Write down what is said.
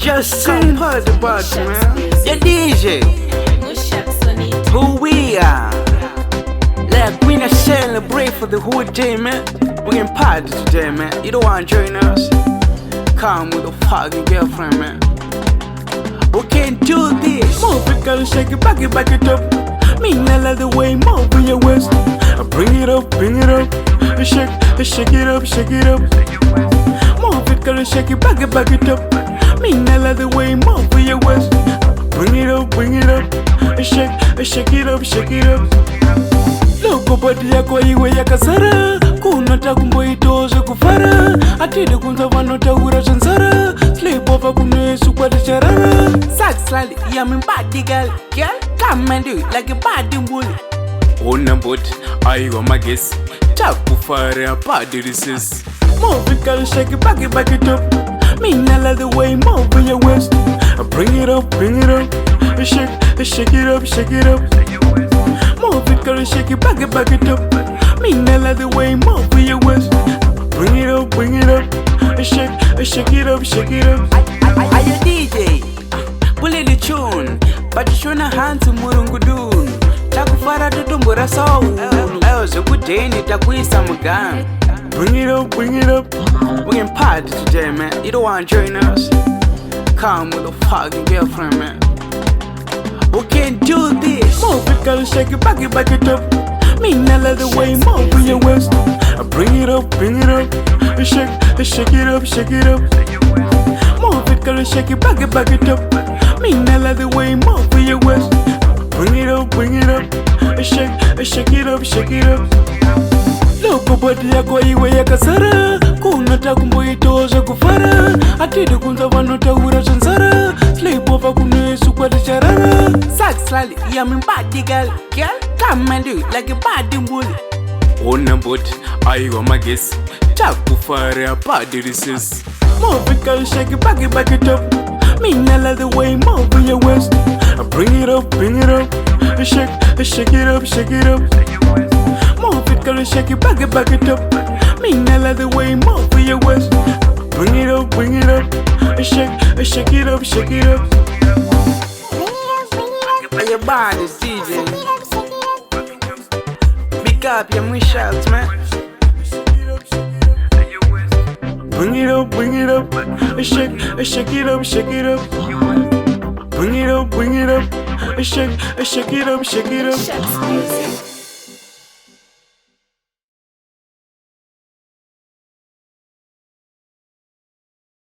Just sing part about man. The DJ, MUSHAX on it. who we are. Like we not celebrate for the whole day, man. We can party today, man. You don't want to join us? Come with a fucking girlfriend, man. We can do this. Move it, girl, shake it, back it up. Me not like the way, move with your waist. Bring it up, shake it up, shake it up. Move it, girl, shake it, back it up. Me not like the way, move with your waist. Bring it up, shake it up, shake it up. Loko body yako iwe yakasara, kunata kumboitoze kufara. Atide kunza vanotaura zvanzara, sleep over kunesu kwati charara. Sex like yeah, me body girl. Girl, come and do it like a body bully. Ona bot, aiwa magesi, takufara body resist. Move it, girl, shake it, back it up. Me not like the way, move with your waist. Bring it up, shake it up, shake it up. Move it, girl, shake it, back it up. Me not like the way, move with your waist. Bring it up, shake it up, shake it up. Are you DJ? Bully the tune, but you shona hands murungudun. Takufara tutumbura sawu. Ayo zokudeni takuisa muganga. Bring it up. We can party today, man. You don't want to join us? Come with a fucking girlfriend, man. We can do this. Move it, girl, shake it, back it up. Me not like the way, move with your waist. Bring it up, shake it up, shake it up. Move it, girl, shake it, back it up. Me not like the way, move with your waist. Bring it up, shake it up, shake it up. Loko body yako iwe yakasara, kunata kumboitoze kufara. Atide kunza vanotaura zvanzara, sleep over kunesu kwati charara. Sex like yeah, me body girl. Girl, come and do it like a body bully. Ona bot, aiwa magesi, takufara body resist. Move it, girl, shake it, back it up. Me not like the way, move with your waist. Bring it up, shake it up, shake it up. Move it, girl, shake it, back it up. Me not like the way, move with your waist. Bring it up, shake it up, shake it up. Your body, DJ. Big up your MUSHAX, man. Bring it up, shake it up, shake it up. Bring it up, shake it up, shake it up. MUSHAX music.